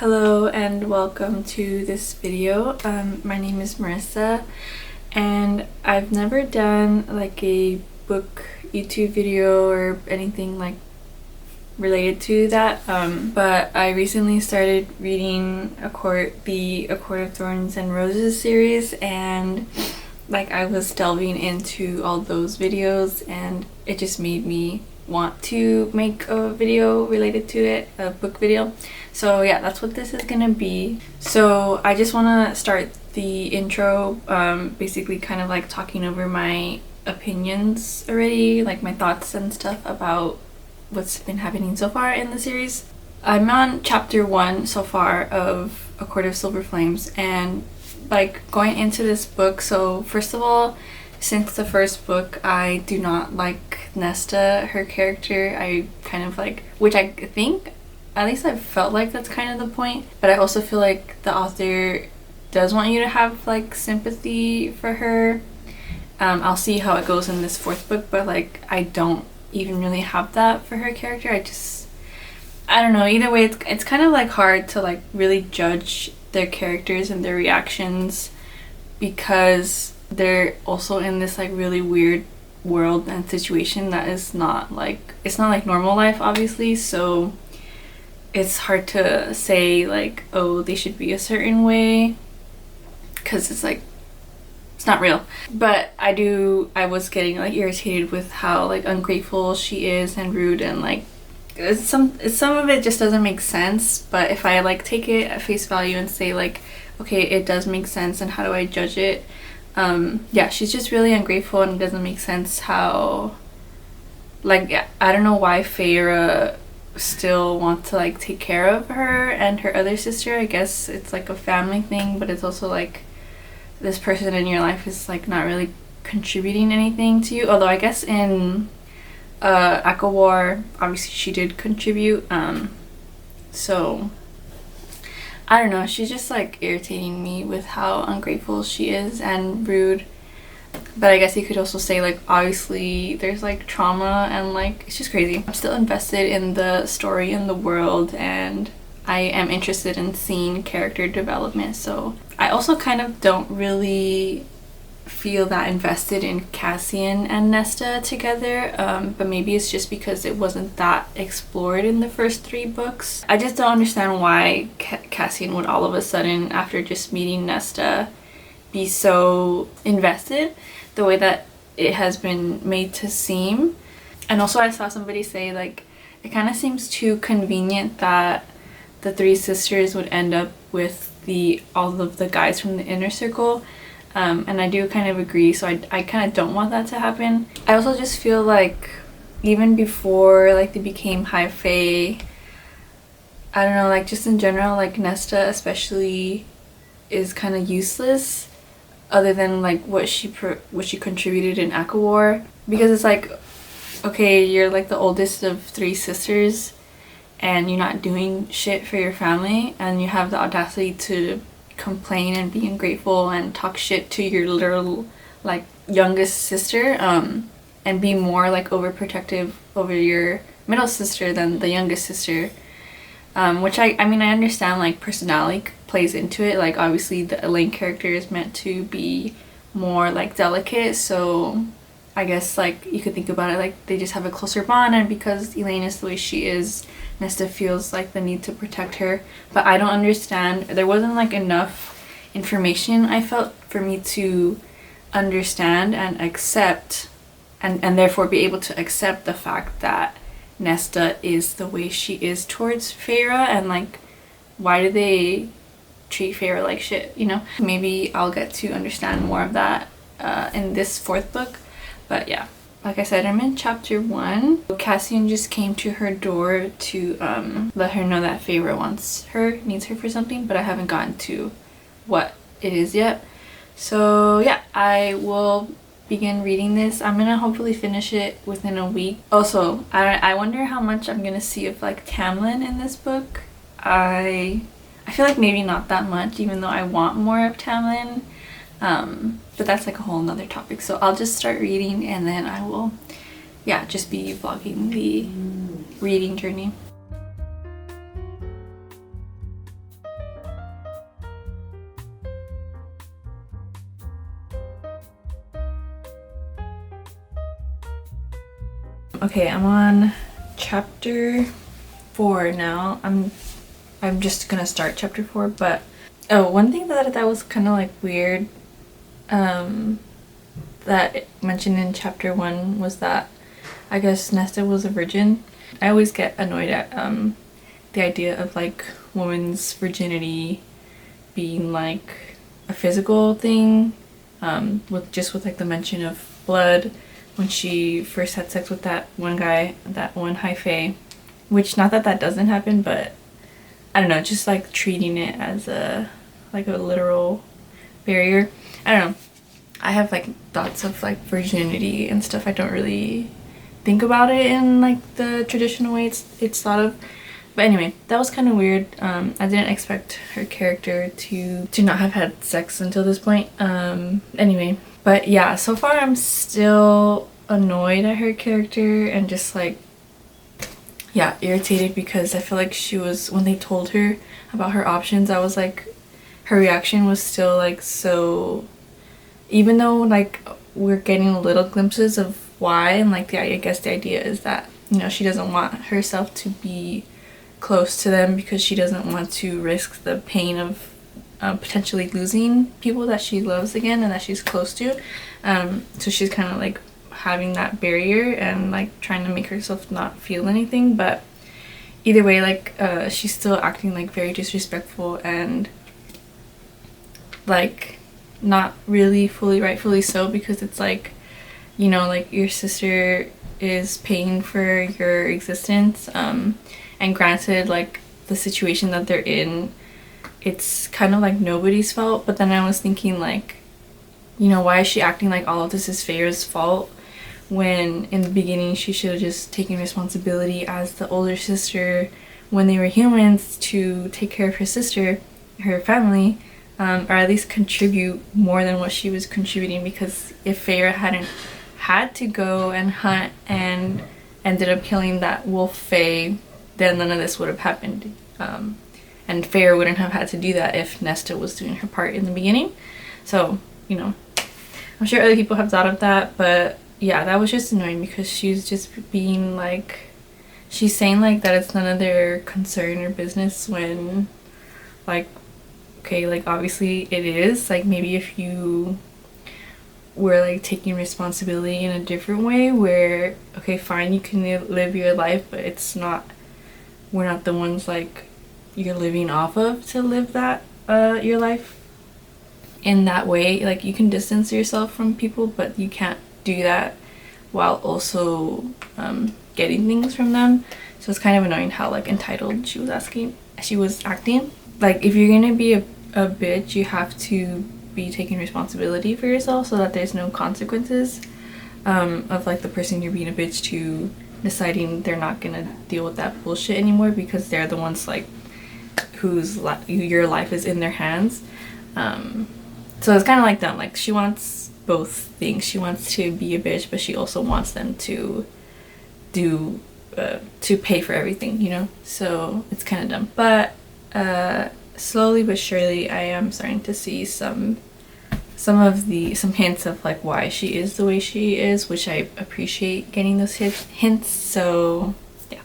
Hello and welcome to this video. My name is Marissa and I've never done like a book YouTube video or anything like related to that, but I recently started reading the A Court of Thorns and Roses series, and like I was delving into all those videos and it just made me want to make a video related to it, a book video. So yeah, that's what this is gonna be. So I just want to start the intro basically kind of like talking over my opinions already, like my thoughts and stuff about what's been happening so far in the series. I'm on chapter 1 so far of A Court of Silver Flames, and like going into this book, so first of all, since the first book, I do not like Nesta, her character. I kind of like, which I think, at least I felt like that's kind of the point, but I also feel like the author does want you to have like sympathy for her. I'll see how it goes in this fourth book, but like I don't even really have that for her character. I don't know, either way it's kind of like hard to like really judge their characters and their reactions because they're also in this like really weird world and situation that is not like, it's not like normal life obviously, so it's hard to say like, oh, they should be a certain way because it's like, it's not real. But I was getting like irritated with how like ungrateful she is and rude, and like some of it just doesn't make sense. But if I like take it at face value and say like, okay, it does make sense, and how do I judge it? Yeah, she's just really ungrateful, and it doesn't make sense how, like, yeah, I don't know why Feyre still want to like take care of her and her other sister. I guess it's like a family thing, but it's also like this person in your life is like not really contributing anything to you, although I guess in ACOWAR obviously she did contribute, so I don't know, she's just like irritating me with how ungrateful she is and rude. But I guess you could also say like obviously there's like trauma and like it's just crazy. I'm still invested in the story and the world, and I am interested in seeing character development, so I also kind of don't really feel that invested in Cassian and Nesta together, but maybe it's just because it wasn't that explored in the first 3 books. I just don't understand why Cassian would all of a sudden, after just meeting Nesta, be so invested the way that it has been made to seem. And also I saw somebody say like it kind of seems too convenient that the 3 sisters would end up with all of the guys from the inner circle. And I do kind of agree, so I kind of don't want that to happen. I also just feel like even before like they became High Fae, I don't know, like just in general, like Nesta especially is kind of useless other than like what she contributed in ACOWAR, because it's like, okay, you're like the oldest of 3 sisters and you're not doing shit for your family, and you have the audacity to complain and be ungrateful and talk shit to your literal like youngest sister, and be more like overprotective over your middle sister than the youngest sister, which I mean I understand like personality plays into it. Like obviously the Elaine character is meant to be more like delicate, so I guess like you could think about it like they just have a closer bond, and because Elaine is the way she is, Nesta feels like the need to protect her. But I don't understand, there wasn't like enough information I felt for me to understand and accept and therefore be able to accept the fact that Nesta is the way she is towards Feyre, and like why do they treat Feyre like shit, you know? Maybe I'll get to understand more of that in this 4th book. But yeah, like I said, I'm in chapter 1. Cassian just came to her door to let her know that Feyre needs her for something, but I haven't gotten to what it is yet. So yeah, I will begin reading this. I'm gonna hopefully finish it within a week. Also, I wonder how much I'm gonna see of like Tamlin in this book. I feel like maybe not that much, even though I want more of Tamlin. But that's like a whole nother topic, so I'll just start reading and then I will, yeah, just be vlogging the reading journey. Okay, I'm on chapter 4 now. I'm just gonna start chapter 4, but one thing that was kind of like weird that it mentioned in chapter 1 was that I guess Nesta was a virgin. I always get annoyed at the idea of like woman's virginity being like a physical thing, with like the mention of blood when she first had sex with that one guy, that one high fae, which not that doesn't happen, but I don't know, just like treating it as a literal barrier. I don't know. I have like thoughts of like virginity and stuff. I don't really think about it in like the traditional way it's thought of. But anyway, that was kind of weird. I didn't expect her character to not have had sex until this point. Anyway, but yeah, so far I'm still annoyed at her character and just like, yeah, irritated, because I feel like she was, when they told her about her options, I was like, her reaction was still like so, even though like we're getting little glimpses of why, and like I guess the idea is that, you know, she doesn't want herself to be close to them because she doesn't want to risk the pain of potentially losing people that she loves again and that she's close to. So she's kind of like having that barrier and like trying to make herself not feel anything. But either way, like she's still acting like very disrespectful and like not really rightfully so, because it's like, you know, like your sister is paying for your existence, and granted, like the situation that they're in, it's kind of like nobody's fault. But then I was thinking like, you know, why is she acting like all of this is Feyre's fault when in the beginning she should have just taken responsibility as the older sister when they were humans to take care of her sister, her family, or at least contribute more than what she was contributing. Because if Feyre hadn't had to go and hunt and ended up killing that wolf fae, then none of this would have happened. And Feyre wouldn't have had to do that if Nesta was doing her part in the beginning. So, you know, I'm sure other people have thought of that, but yeah, that was just annoying because she's just being like, she's saying like that it's none of their concern or business when, like, okay, like obviously it is. Like maybe if you were like taking responsibility in a different way where, okay, fine, you can live your life, but it's not, we're not the ones like you're living off of to live that your life in that way. Like you can distance yourself from people, but you can't do that while also getting things from them. So it's kind of annoying how like entitled she was acting. Like if you're gonna be a bitch, you have to be taking responsibility for yourself so that there's no consequences of like the person you're being a bitch to deciding they're not gonna deal with that bullshit anymore because they're the ones like whose your life is in their hands. So it's kind of like them. Like she wants both things. She wants to be a bitch, but she also wants them to pay for everything, you know. So it's kind of dumb. But slowly but surely, I am starting to see some hints of like why she is the way she is, which I appreciate getting those hints. So yeah.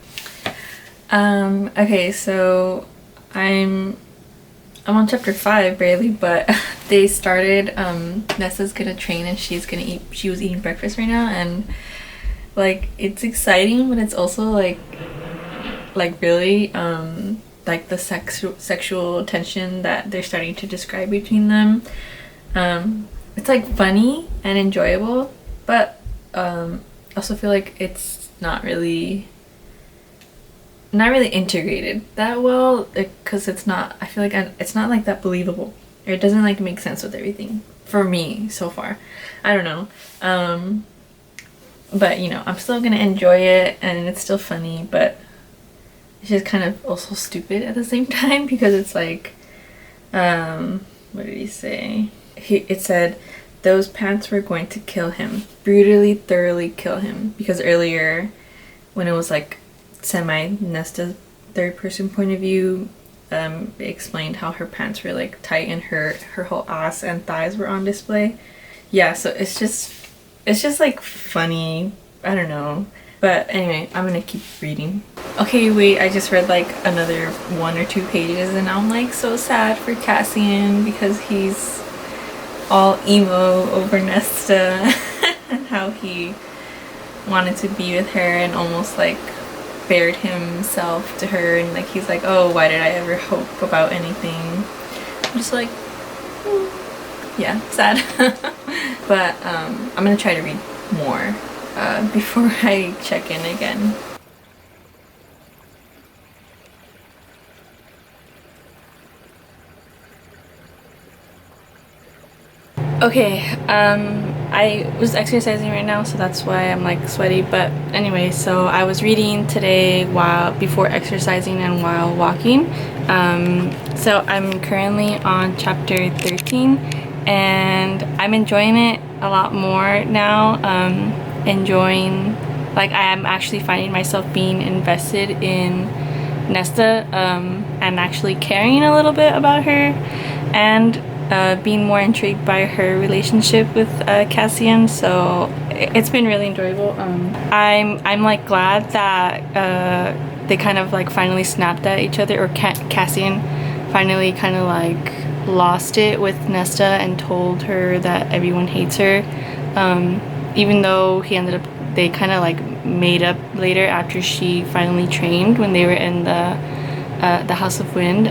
Okay, so I'm on chapter 5 barely, but they started, Nessa's gonna train and she was eating breakfast right now, and like it's exciting, but it's also like really like the sexual tension that they're starting to describe between them. It's like funny and enjoyable, but I also feel like it's not really integrated that well, because it's not, I feel like it's not like that believable, or it doesn't like make sense with everything for me so far. I don't know, but you know, I'm still gonna enjoy it and it's still funny, but it's just kind of also stupid at the same time because it's like, what did he say? It said those pants were going to kill him, brutally, thoroughly kill him, because earlier when it was like semi-Nesta third-person point of view, it explained how her pants were like tight and her whole ass and thighs were on display. Yeah, so it's just like funny. I don't know. But anyway, I'm gonna keep reading. Okay, wait, I just read like another 1 or 2 pages and I'm like so sad for Cassian because he's all emo over Nesta and how he wanted to be with her and almost like bared himself to her, and like he's like, oh, why did I ever hope about anything? I'm just like, yeah, sad. But I'm gonna try to read more before I check in again. Okay, I was exercising right now, so that's why I'm like sweaty. But anyway, so I was reading today before exercising and while walking. So I'm currently on chapter 13 and I'm enjoying it a lot more now. Like I am actually finding myself being invested in Nesta, and actually caring a little bit about her, and being more intrigued by her relationship with Cassian. So it's been really enjoyable. I'm like glad that they kind of like finally snapped at each other, or Cassian finally kind of like lost it with Nesta and told her that everyone hates her, even though they kind of like made up later after she finally trained when they were in the House of Wind.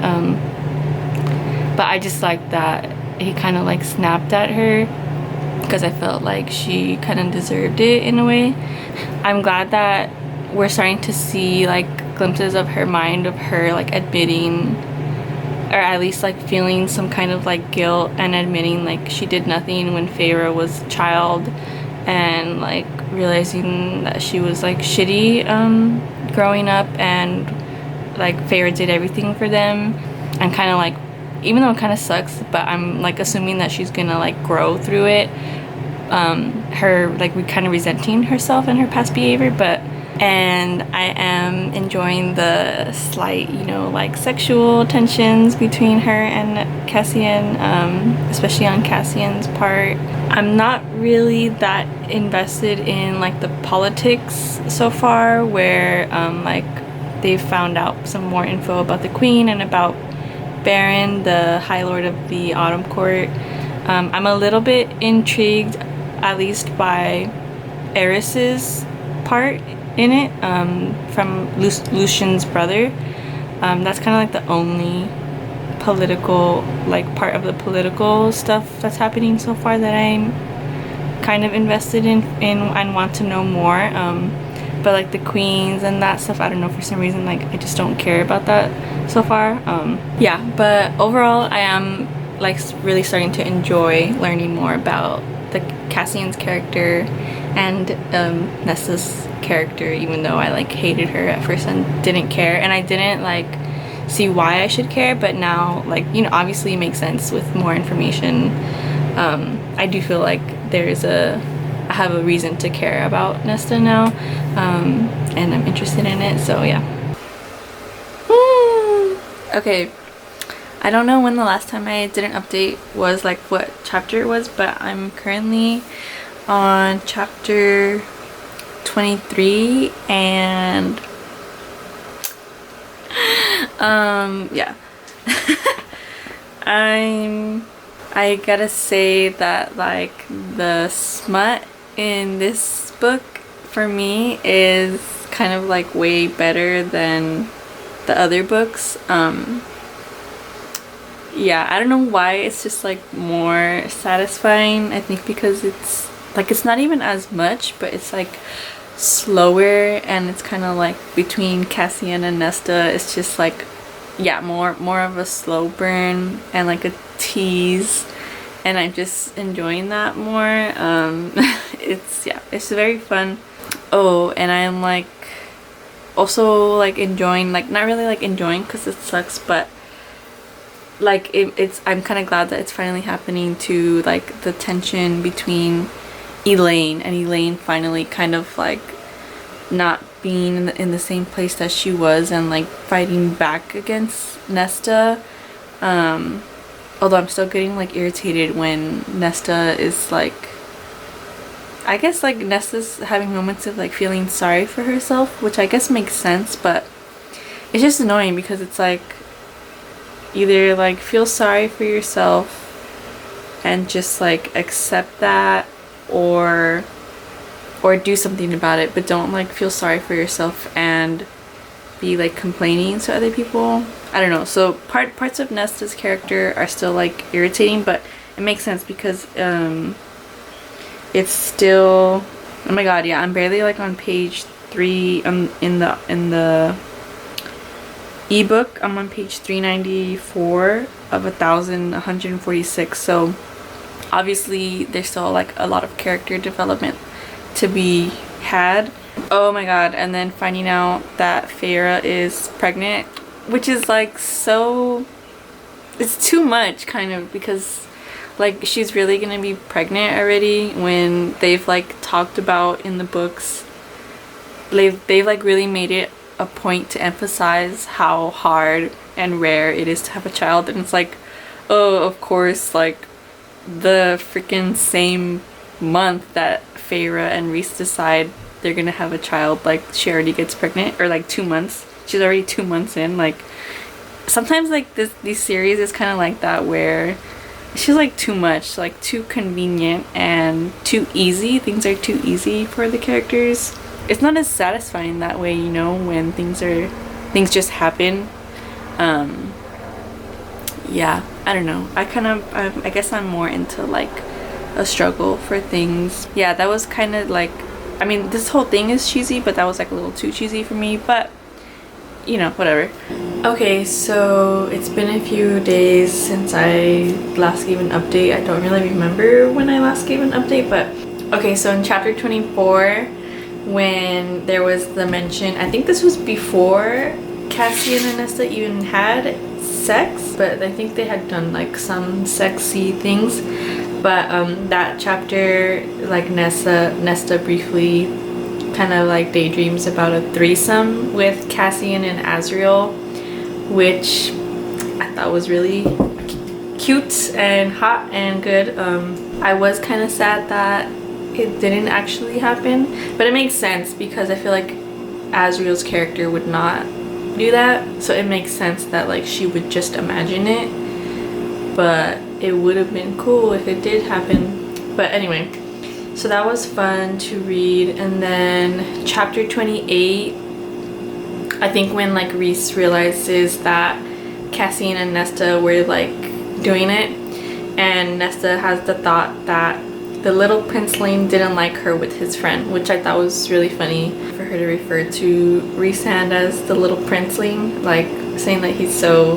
But I just like that he kind of like snapped at her because I felt like she kind of deserved it in a way. I'm glad that we're starting to see like glimpses of her mind, of her like admitting, or at least like feeling some kind of like guilt and admitting like she did nothing when Feyre was a child, and like realizing that she was like shitty growing up, and like Feyre did everything for them, and kind of like, even though it kind of sucks, but I'm like assuming that she's gonna like grow through it, her like kind of resenting herself and her past behavior. And I am enjoying the slight, you know, like sexual tensions between her and Cassian, especially on Cassian's part. I'm not really that invested in like the politics so far, where like they've found out some more info about the Queen and about Baron, the High Lord of the Autumn Court. I'm a little bit intrigued, at least by Eris's part in it, from Lucian's brother. That's kind of like the only political, like part of the political stuff that's happening so far that I'm kind of invested in and want to know more. But like the queens and that stuff, I don't know, for some reason like I just don't care about that so far. Yeah, but overall I am like really starting to enjoy learning more about the Cassian's character and Nesta's character, even though I like hated her at first and didn't care, and I didn't like see why I should care, but now, like, you know, obviously it makes sense with more information. I do feel like I have a reason to care about Nesta now, and I'm interested in it, so yeah. Okay, I don't know when the last time I did an update was, like what chapter it was, but I'm currently on chapter 23, and yeah. I gotta say that like the smut in this book for me is kind of like way better than the other books. Yeah, I don't know why, it's just like more satisfying. I think because it's like, it's not even as much, but it's like slower, and it's kind of like between Cassian and Nesta, it's just like, yeah, more of a slow burn and like a tease, and I'm just enjoying that more. It's very fun. Oh, and I'm like also like enjoying, like not really like enjoying because it sucks, but like I'm kind of glad that it's finally happening, to like the tension between Elaine, and Elaine finally kind of like not being in the same place that she was, and like fighting back against Nesta. Although I'm still getting like irritated when Nesta is like I guess like Nesta's having moments of like feeling sorry for herself, which I guess makes sense, but it's just annoying because it's like either like feel sorry for yourself and just like accept that, or do something about it, but don't like feel sorry for yourself and be like complaining to other people. I don't know. So parts of Nesta's character are still like irritating, but it makes sense because it's still, oh my god, yeah, I'm barely like on page 3 in the ebook. I'm on page 394 of 1146, so obviously there's still like a lot of character development to be had. Oh my god, and then finding out that Feyre is pregnant, which is like so, it's too much kind of, because like she's really gonna be pregnant already when they've like talked about in the books, they've like really made it a point to emphasize how hard and rare it is to have a child, and it's like, oh, of course, like the freaking same month that Feyre and Rhys decide they're gonna have a child, like she already gets pregnant, or like 2 months, she's already 2 months in. Like sometimes like these series is kind of like that, where she's like too much, like too convenient and too easy. Things are too easy for the characters. It's not as satisfying that way, you know, when things just happen. Yeah, I don't know, I guess I'm more into like a struggle for things. Yeah, that was kind of like, I mean, this whole thing is cheesy, but that was like a little too cheesy for me, but you know, whatever. Okay, so it's been a few days since I last gave an update. I don't really remember when I last gave an update, but okay, so in chapter 24, when there was the mention, I think this was before Cassian and Nesta even had sex, but I think they had done like some sexy things. But that chapter, like Nesta briefly kind of like daydreams about a threesome with Cassian and Azriel, which I thought was really cute and hot and good. I was kind of sad that it didn't actually happen, but it makes sense because I feel like Azriel's character would not do that, so it makes sense that like she would just imagine it, but it would have been cool if it did happen. But anyway, so that was fun to read. And then chapter 28, I think when like Rhys realizes that Cassian and Nesta were like doing it, and Nesta has the thought that the little princeling didn't like her with his friend, which I thought was really funny for her to refer to Rhysand as the little princeling, like saying that he's so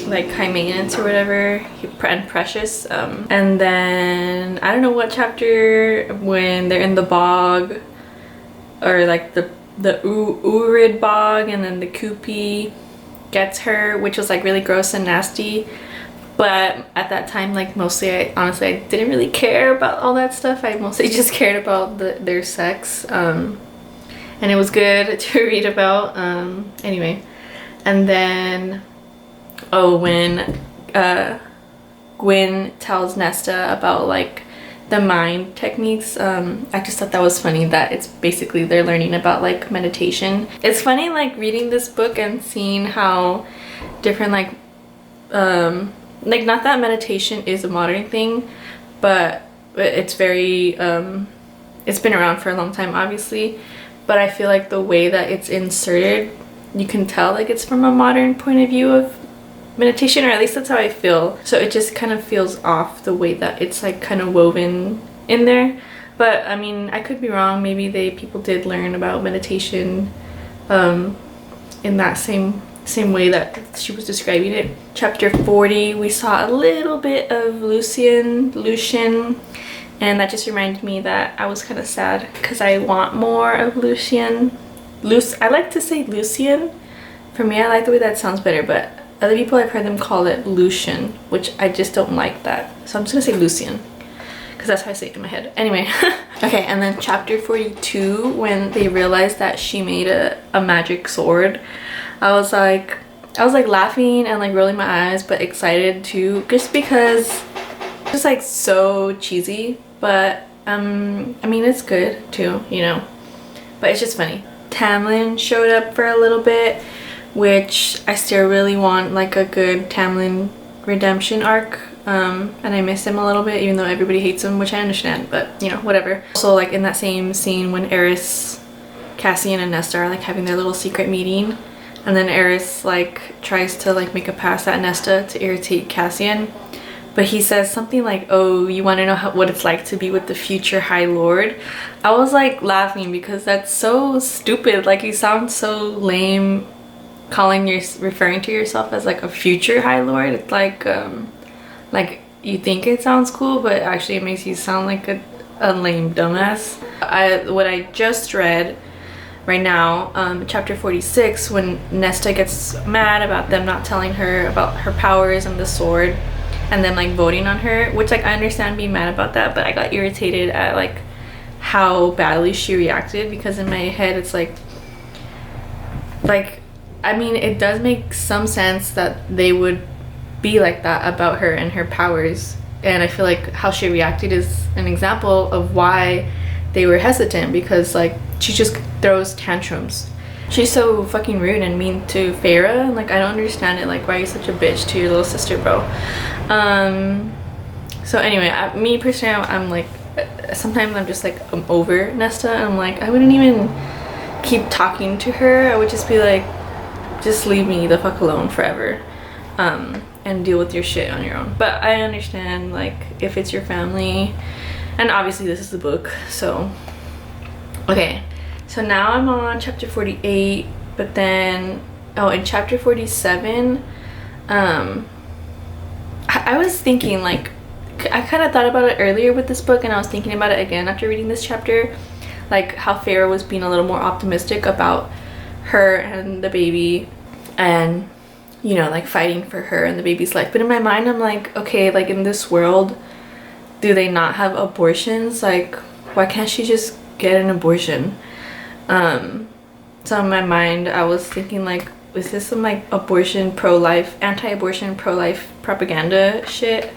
like high maintenance or whatever, and precious. And then I don't know what chapter, when they're in the bog, or like the Urid bog, and then the Kupi gets her, which was like really gross and nasty. But at that time, like mostly, honestly, I didn't really care about all that stuff. I mostly just cared about their sex, and it was good to read about. Anyway, and then when Gwyn tells Nesta about like the mind techniques, I just thought that was funny that it's basically they're learning about like meditation. It's funny like reading this book and seeing how different like not that meditation is a modern thing, but it's very it's been around for a long time obviously, but I feel like the way that it's inserted, you can tell like it's from a modern point of view of meditation, or at least that's how I feel. So it just kind of feels off the way that it's like kind of woven in there. But I mean, I could be wrong. Maybe people did learn about meditation in that same way that she was describing it. Chapter 40, we saw a little bit of Lucian, and that just reminded me that I was kind of sad because I want more of Lucian. I like to say Lucian. For me, I like the way that sounds better, but other people, I've heard them call it Lucian, which I just don't like that. So I'm just gonna say Lucian because that's how I say it in my head. Anyway, okay, and then chapter 42, when they realized that she made a magic sword, I was like laughing and like rolling my eyes, but excited too, just because it's just like so cheesy, but I mean, it's good too, you know, but it's just funny. Tamlin showed up for a little bit, which I still really want like a good Tamlin redemption arc. And I miss him a little bit, even though everybody hates him, which I understand, but you know, whatever. Also, like in that same scene when Eris, Cassian, and Nesta are like having their little secret meeting, and then Eris like tries to like make a pass at Nesta to irritate Cassian, but he says something like, oh, you want to know what it's like to be with the future High Lord? I was like laughing because that's so stupid. Like, you sound so lame referring to yourself as like a future High Lord. It's like you think it sounds cool, but actually it makes you sound like a lame dumbass. What I just read right now, chapter 46, when Nesta gets mad about them not telling her about her powers and the sword, and then like voting on her, which like I understand being mad about that, but I got irritated at like how badly she reacted, because in my head it's like I mean, it does make some sense that they would be like that about her and her powers, and I feel like how she reacted is an example of why they were hesitant, because like she just throws tantrums. She's so fucking rude and mean to Feyre. Like, I don't understand it. Like, why are you such a bitch to your little sister, bro? So anyway, me personally, I'm like, sometimes I'm just like, I'm over Nesta, and I'm like, I wouldn't even keep talking to her. I would just be like, just leave me the fuck alone forever, and deal with your shit on your own. But I understand, like, if it's your family, and obviously this is the book, so okay. So now I'm on chapter 48, but then, oh, in chapter 47, I was thinking, like, I kind of thought about it earlier with this book, and I was thinking about it again after reading this chapter, like how Feyre was being a little more optimistic about her and the baby, and, you know, like fighting for her and the baby's life. But in my mind, I'm like, okay, like in this world, do they not have abortions? Like, why can't she just get an abortion? So in my mind, I was thinking, like, is this some like abortion pro-life, anti-abortion pro-life propaganda shit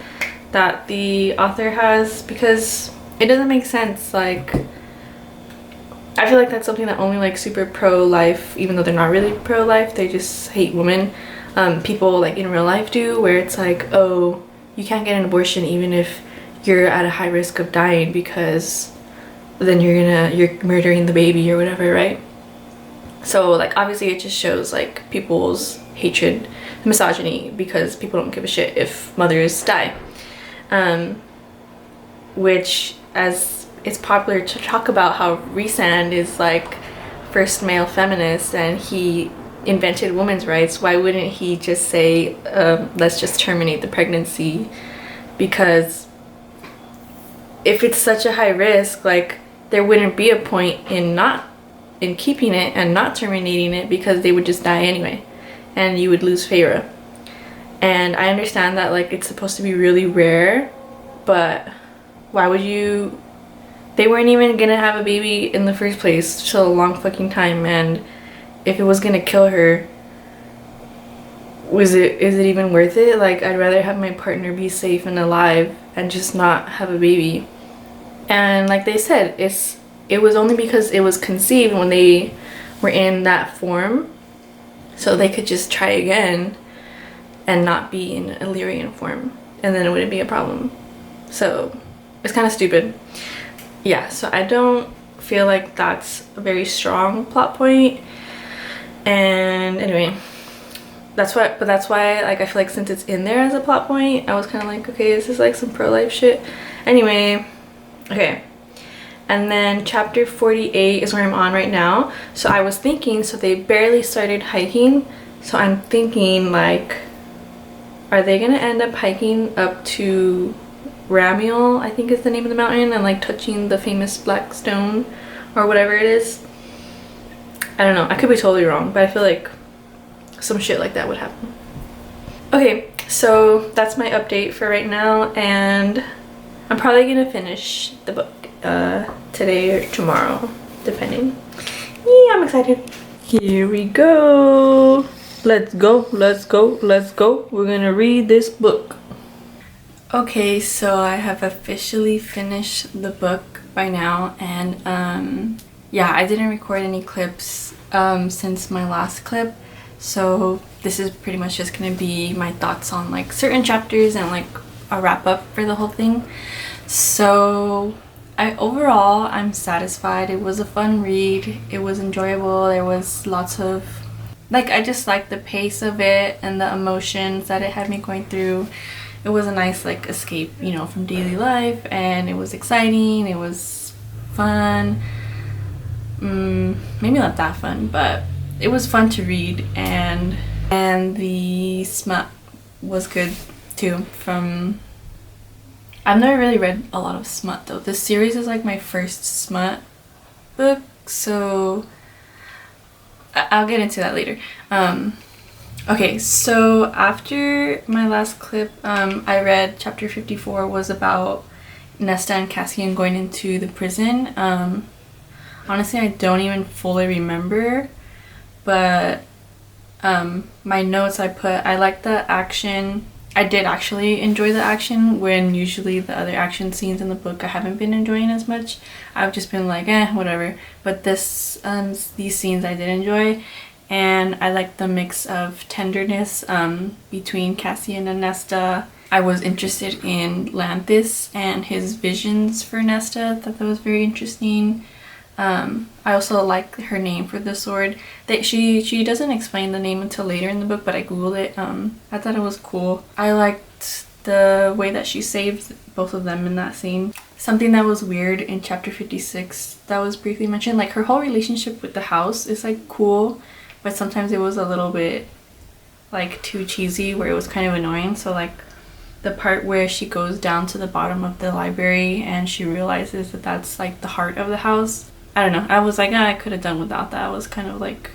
that the author has? Because it doesn't make sense. Like, I feel like that's something that only like super pro-life, even though they're not really pro-life, they just hate women, people like in real life do, where it's like, oh, you can't get an abortion even if you're at a high risk of dying, because then you're murdering the baby or whatever, right? So like, obviously it just shows like people's hatred, misogyny, because people don't give a shit if mothers die, which, as it's popular to talk about how Rhysand is like first male feminist and he invented women's rights, why wouldn't he just say, let's just terminate the pregnancy? Because if it's such a high risk, like, there wouldn't be a point in keeping it and not terminating it, because they would just die anyway and you would lose Feyre. And I understand that like it's supposed to be really rare, but why would you? They weren't even gonna have a baby in the first place till a long fucking time, and if it was gonna kill her, is it even worth it? Like, I'd rather have my partner be safe and alive and just not have a baby. And like they said, it was only because it was conceived when they were in that form, so they could just try again and not be in Illyrian form, and then it wouldn't be a problem. So it's kind of stupid. Yeah, so I don't feel like that's a very strong plot point. And anyway, that's why like I feel like since it's in there as a plot point, I was kind of like, okay, this is like some pro-life shit. Anyway, okay, and then chapter 48 is where I'm on right now. So I was thinking, so they barely started hiking, so I'm thinking, like, are they gonna end up hiking up to Ramiel, I think is the name of the mountain, and like touching the famous black stone or whatever it is? I don't know, I could be totally wrong, but I feel like some shit like that would happen. Okay, so that's my update for right now, and I'm probably gonna finish the book today or tomorrow, depending. Yeah, I'm excited. Here we go. Let's go, let's go, let's go. We're gonna read this book. Okay, so I have officially finished the book. by now, and yeah, I didn't record any clips since my last clip, so this is pretty much just gonna be my thoughts on like certain chapters and like a wrap up for the whole thing. So overall I'm satisfied. It was a fun read, it was enjoyable, there was lots of like, I just liked the pace of it and the emotions that it had me going through. It was a nice like escape, you know, from daily life, and it was exciting, it was fun. Maybe not that fun, but it was fun to read, and the smut was good too. I've never really read a lot of smut though. This series is like my first smut book, so I'll get into that later. Okay, so after my last clip, I read chapter 54 was about Nesta and Cassian going into the prison. Honestly, I don't even fully remember, but my notes I liked the action. I did actually enjoy the action, when usually the other action scenes in the book I haven't been enjoying as much. I've just been like, whatever. But these scenes I did enjoy, and I liked the mix of tenderness between Cassian and Nesta. I was interested in Lanthis and his visions for Nesta. I thought that was very interesting. I also like her name for the sword. She doesn't explain the name until later in the book, but I googled it. I thought it was cool. I liked the way that she saved both of them in that scene. Something that was weird in chapter 56 that was briefly mentioned, like her whole relationship with the house is like cool, but sometimes it was a little bit like too cheesy, where it was kind of annoying. So like the part where she goes down to the bottom of the library and she realizes that that's like the heart of the house. I don't know, I was like, I could have done without that. It was kind of like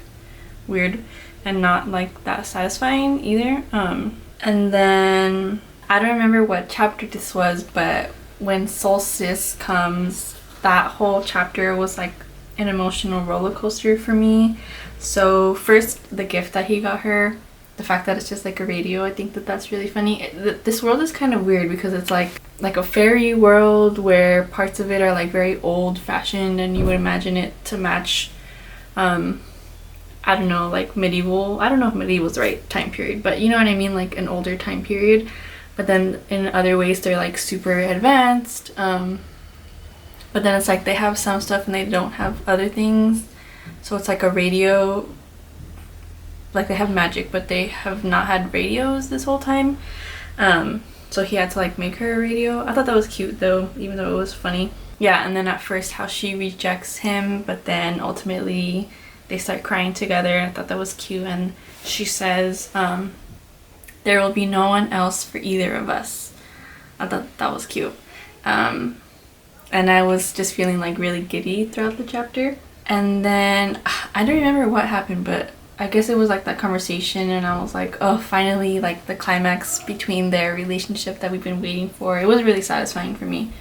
weird and not like that satisfying either. And then I don't remember what chapter this was, but when Solstice comes, that whole chapter was like an emotional roller coaster for me. So first, the gift that he got her, the fact that it's just like a radio, I think that's really funny. This world is kind of weird because it's like a fairy world where parts of it are like very old fashioned, and you would imagine it to match I don't know, like medieval. I don't know if medieval is the right time period, but you know what I mean, like an older time period. But then in other ways they're like super advanced, but then it's like they have some stuff and they don't have other things. So it's like a radio, like they have magic but they have not had radios this whole time. So he had to like make her a radio. I thought that was cute though, even though it was funny. Yeah, and then at first how she rejects him, but then ultimately they start crying together. I thought that was cute. And she says, there will be no one else for either of us. I thought that was cute. And I was just feeling like really giddy throughout the chapter. And then I don't remember what happened, but I guess it was like that conversation, and I was like, oh, finally, like the climax between their relationship that we've been waiting for. It was really satisfying for me.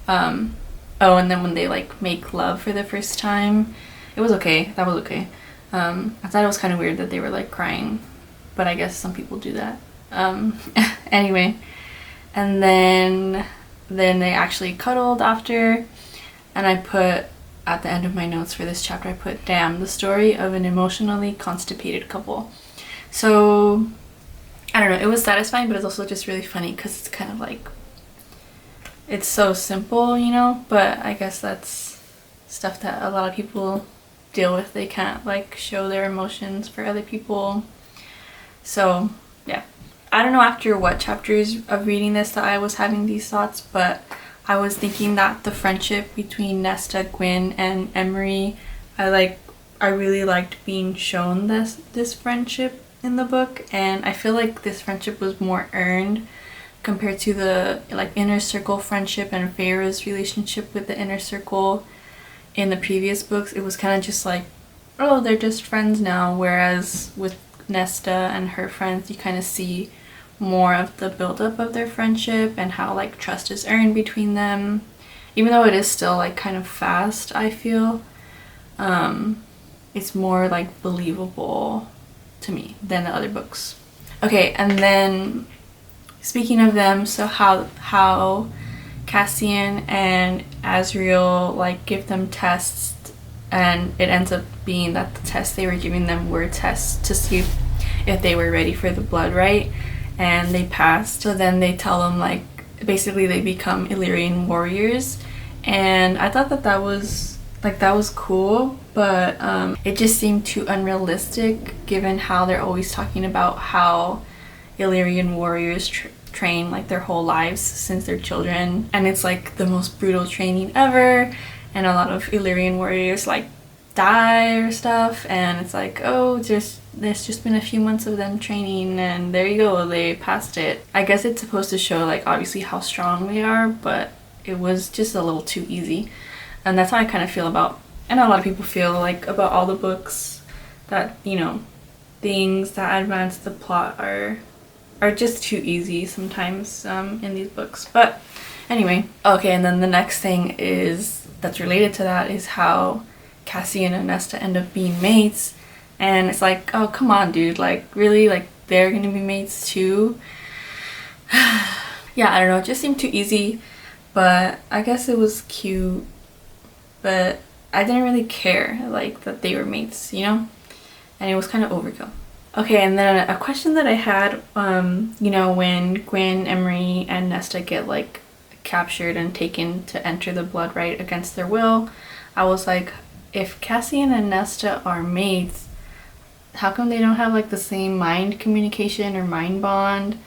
Oh, and then when they like make love for the first time, it was okay. That was okay. I thought it was kind of weird that they were like crying, but I guess some people do that. Anyway, and then they actually cuddled after, and I put at the end of my notes for this chapter, I put, damn, the story of an emotionally constipated couple. So I don't know, it was satisfying, but it's also just really funny because it's kind of like, it's so simple, you know, but I guess that's stuff that a lot of people deal with. They can't like show their emotions for other people. So yeah, I don't know after what chapters of reading this that I was having these thoughts, but I was thinking that the friendship between Nesta, Gwyn, and Emery, I really liked being shown this friendship in the book, and I feel like this friendship was more earned compared to the like inner circle friendship and Feyre's relationship with the inner circle in the previous books. It was kind of just like, oh, they're just friends now, whereas with Nesta and her friends you kind of see more of the buildup of their friendship and how like trust is earned between them, even though it is still like kind of fast. I feel it's more like believable to me than the other books. Okay, and then speaking of them, so how Cassian and Azriel like give them tests, and it ends up being that the tests they were giving them were tests to see if they were ready for the blood right, and they passed. So then they tell them like basically they become Illyrian warriors, and I thought that was cool, but it just seemed too unrealistic given how they're always talking about how Illyrian warriors train like their whole lives since they're children, and it's like the most brutal training ever, and a lot of Illyrian warriors like die or stuff, and it's like, oh, there's just been a few months of them training and there you go, they passed it. I guess it's supposed to show like obviously how strong they are, but it was just a little too easy, and that's how I kind of feel about, and a lot of people feel like about all the books, that, you know, things that advance the plot are just too easy sometimes in these books. But anyway, okay, and then the next thing is that's related to that is how Cassian and Nesta end up being mates, and it's like, oh come on dude, like really, like they're gonna be mates too? Yeah, I don't know, it just seemed too easy, but I guess it was cute, but I didn't really care like that they were mates, you know, and it was kind of overkill. Okay, and then a question that I had, you know, when Gwyn, Emery, and Nesta get like captured and taken to enter the blood right against their will, I was like, if Cassian and Nesta are mates, how come they don't have like the same mind communication or mind bond?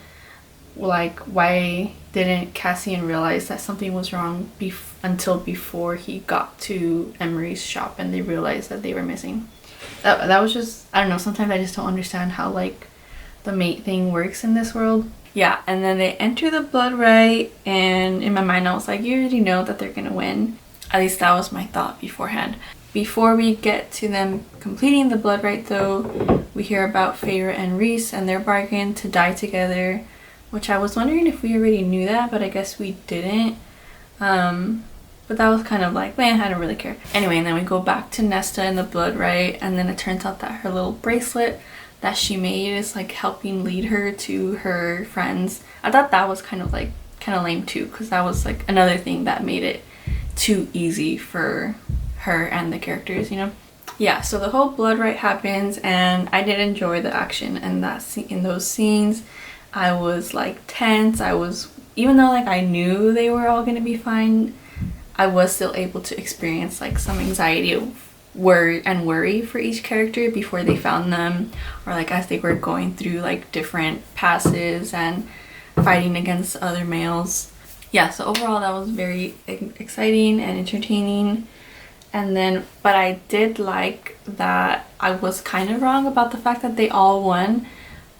Like, why didn't Cassian realize that something was wrong until before he got to Emery's shop and they realized that they were missing? That was just, I don't know, sometimes I just don't understand how like the mate thing works in this world. Yeah, and then they enter the blood right, and in my mind I was like, you already know that they're gonna win. At least that was my thought beforehand. Before we get to them completing the blood right though, we hear about Feyre and Rhys and their bargain to die together, which I was wondering if we already knew that, but I guess we didn't. But that was kind of like, man, I don't really care. Anyway, and then we go back to Nesta in the blood right, and then it turns out that her little bracelet that she made is like helping lead her to her friends. I thought that was kind of lame too, because that was like another thing that made it too easy for her and the characters, you know. Yeah, so the whole blood right happens, and I did enjoy the action and in those scenes. I was like tense. Even though like I knew they were all gonna be fine, I was still able to experience like some anxiety worry for each character before they found them, or like as they were going through like different passes and fighting against other males. Yeah, so overall that was very exciting and entertaining. And then, but I did like that I was kind of wrong about the fact that they all won.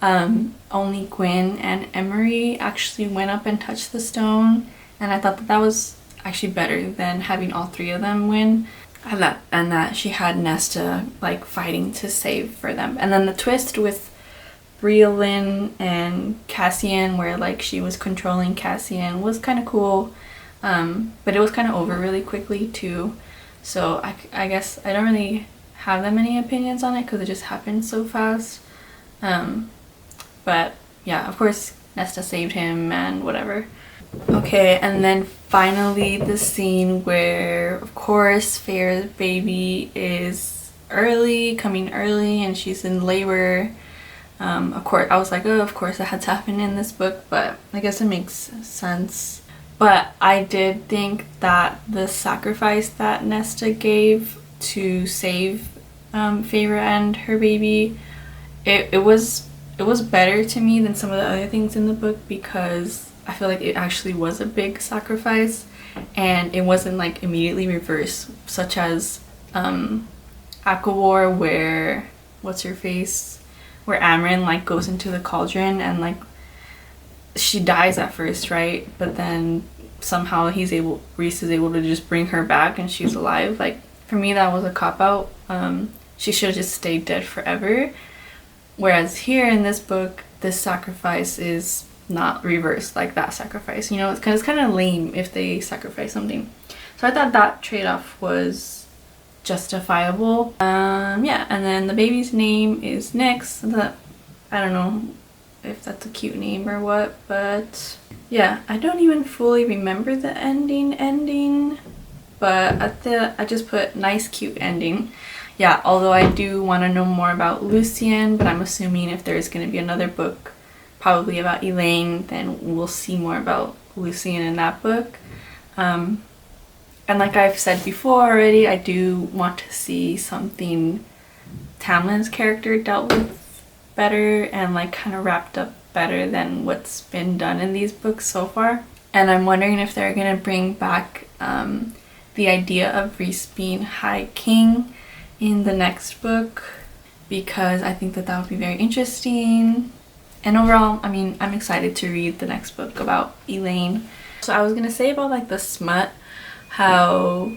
Only Gwyn and Emery actually went up and touched the stone, and I thought that was actually better than having all three of them win, and that she had Nesta like fighting to save for them. And then the twist with Briolyn and Cassian, where like she was controlling Cassian, was kind of cool, but it was kind of over really quickly too. So I guess I don't really have that many opinions on it because it just happened so fast. But yeah, of course Nesta saved him and whatever. Okay, and then finally the scene where of course Feyre's baby is coming early, and she's in labor. Of course I was like, oh, of course that had to happen in this book, but I guess it makes sense. But I did think that the sacrifice that Nesta gave to save Feyre and her baby, it was better to me than some of the other things in the book, because I feel like it actually was a big sacrifice and it wasn't like immediately reversed, such as Aquawar, where where Amren like goes into the cauldron and like she dies at first, right? But then somehow Rhys is able to just bring her back and she's alive. Like, for me that was a cop-out. She should have just stayed dead forever. Whereas here in this book, this sacrifice is not reversed like that sacrifice, you know. It's kind of lame if they sacrifice something. So I thought that trade-off was justifiable. Yeah, and then the baby's name is Nyx. I don't know if that's a cute name or what, but yeah, I don't even fully remember the ending, but I just put nice cute ending. Yeah, although I do want to know more about Lucien, but I'm assuming if there's going to be another book probably about Elaine, then we'll see more about Lucien in that book. And like I've said before already, I do want to see something Tamlin's character dealt with better and like kind of wrapped up better than what's been done in these books so far. And I'm wondering if they're going to bring back the idea of Rhys being High King in the next book, because I think that that would be very interesting. And overall, I mean, I'm excited to read the next book about Elaine. So I was gonna say about like the smut, how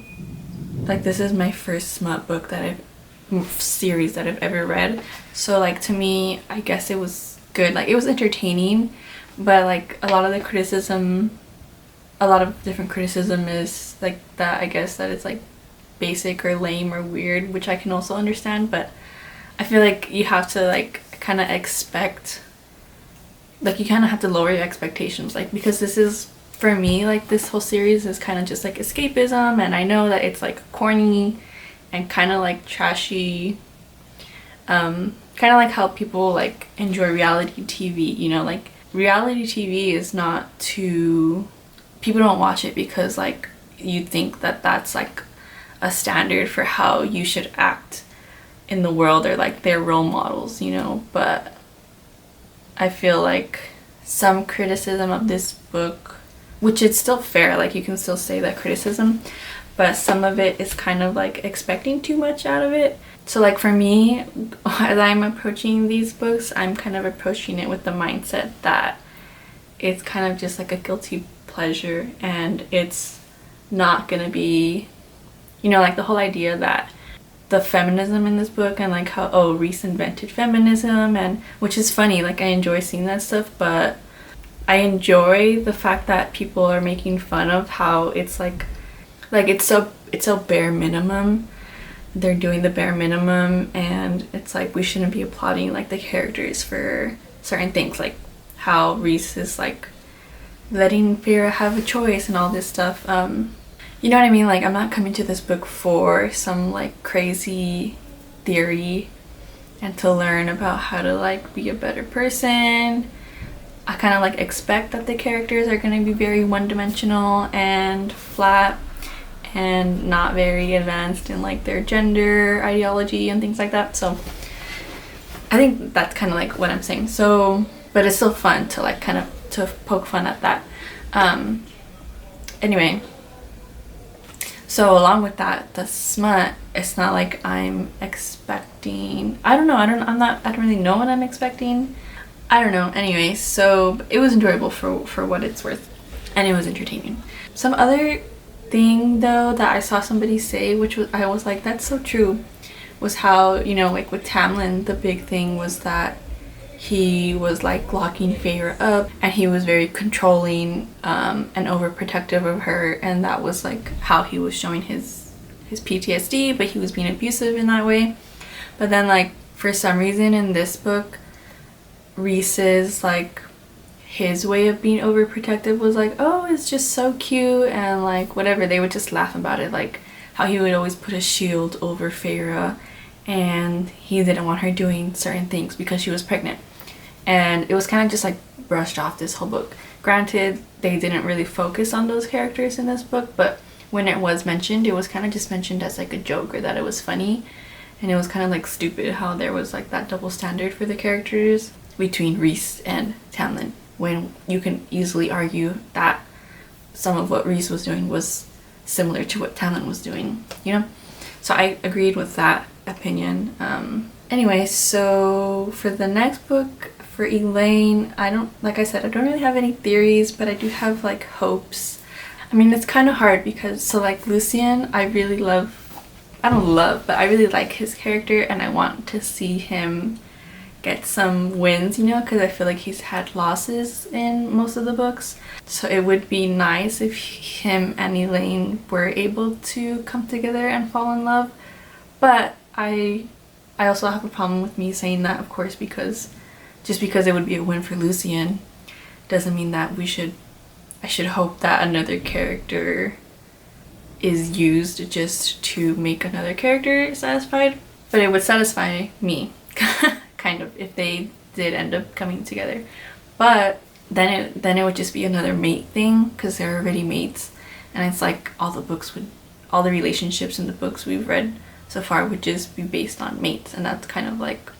like this is my first smut book that series that I've ever read. So like to me, I guess it was good. Like it was entertaining, but like a lot of different criticism is like that, I guess, that it's like basic or lame or weird, which I can also understand, but I feel like you have to like kind of expect, like you kind of have to lower your expectations, like, because this is, for me, like this whole series is kind of just like escapism, and I know that it's like corny and kind of like trashy, kind of like how people like enjoy reality TV, you know, like reality TV is not to, people don't watch it because like you think that that's like a standard for how you should act in the world, or like their role models, you know. But I feel like some criticism of this book, which is still fair, like you can still say that criticism, but some of it is kind of like expecting too much out of it. So like for me, as I'm approaching these books, I'm kind of approaching it with the mindset that it's kind of just like a guilty pleasure, and it's not gonna be, you know, like the whole idea that the feminism in this book, and like how, oh, Rhys invented feminism, and which is funny, like I enjoy seeing that stuff, but I enjoy the fact that people are making fun of how it's like it's so bare minimum. They're doing the bare minimum, and it's like we shouldn't be applauding like the characters for certain things, like how Rhys is like letting Feyre have a choice and all this stuff. You know what I mean? Like I'm not coming to this book for some like crazy theory and to learn about how to like be a better person. I kind of like expect that the characters are going to be very one-dimensional and flat and not very advanced in like their gender ideology and things like that. So I think that's kind of like what I'm saying. So, but it's still fun to like kind of to poke fun at that. Anyway, so along with that, the smut, it's not like I'm expecting, I don't really know what I'm expecting. I don't know. Anyway, so it was enjoyable for what it's worth, and it was entertaining. Some other thing though that I saw somebody say, which was, I was like, that's so true, was how, you know, like with Tamlin, the big thing was that he was like locking Feyre up, and he was very controlling and overprotective of her, and that was like how he was showing his PTSD, but he was being abusive in that way. But then like for some reason in this book, Rhys's like his way of being overprotective was like, oh, it's just so cute, and like whatever, they would just laugh about it, like how he would always put a shield over Feyre, and he didn't want her doing certain things because she was pregnant. And it was kind of just like brushed off this whole book. Granted, they didn't really focus on those characters in this book, but when it was mentioned, it was kind of just mentioned as like a joke, or that it was funny. And it was kind of like stupid how there was like that double standard for the characters between Rhys and Tamlin, when you can easily argue that some of what Rhys was doing was similar to what Tamlin was doing, you know? So I agreed with that opinion. Anyway, so for the next book, for Elaine, like I said, I don't really have any theories, but I do have like hopes. I mean, it's kind of hard because, so like Lucien, I really like his character, and I want to see him get some wins, you know, because I feel like he's had losses in most of the books. So it would be nice if him and Elaine were able to come together and fall in love. But I also have a problem with me saying that, of course, because just because it would be a win for Lucien doesn't mean that we should I should hope that another character is used just to make another character satisfied. But it would satisfy me, kind of, if they did end up coming together. But then it would just be another mate thing, because they're already mates, and it's like all the relationships in the books we've read so far would just be based on mates, and that's kind of like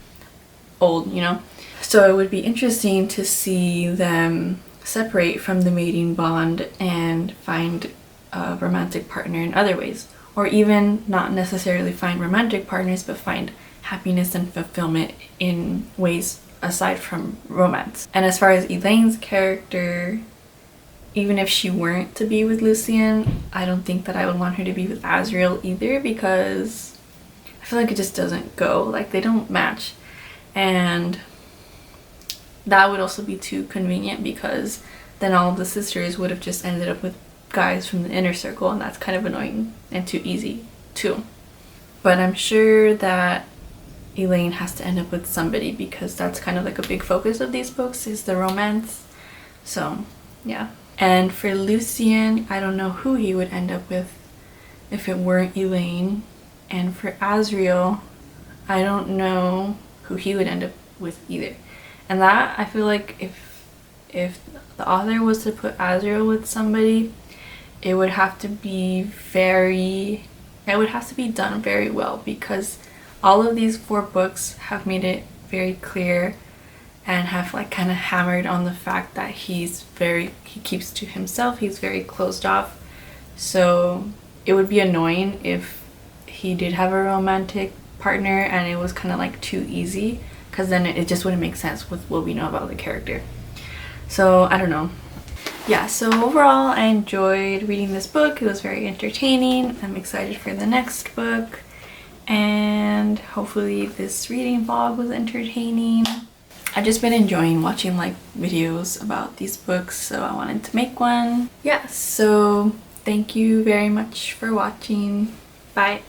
old, you know? So it would be interesting to see them separate from the mating bond and find a romantic partner in other ways, or even not necessarily find romantic partners, but find happiness and fulfillment in ways aside from romance. And as far as Elaine's character, even if she weren't to be with Lucian, I don't think that I would want her to be with Azriel either, because I feel like it just doesn't go, like they don't match. And that would also be too convenient, because then all of the sisters would have just ended up with guys from the inner circle, and that's kind of annoying and too easy too. But I'm sure that Elaine has to end up with somebody, because that's kind of like a big focus of these books, is the romance. So yeah. And for Lucian, I don't know who he would end up with if it weren't Elaine. And for Azriel, I don't know who he would end up with either. And that, I feel like if the author was to put Azriel with somebody, it would have to be done very well, because all of these 4 books have made it very clear and have like kind of hammered on the fact that he keeps to himself, he's very closed off. So it would be annoying if he did have a romantic partner and it was kind of like too easy, because then it just wouldn't make sense with what we know about the character. So I don't know. Yeah, so overall I enjoyed reading this book. It was very entertaining. I'm excited for the next book, and hopefully this reading vlog was entertaining. I've just been enjoying watching like videos about these books, so I wanted to make one. Yeah, so thank you very much for watching. Bye.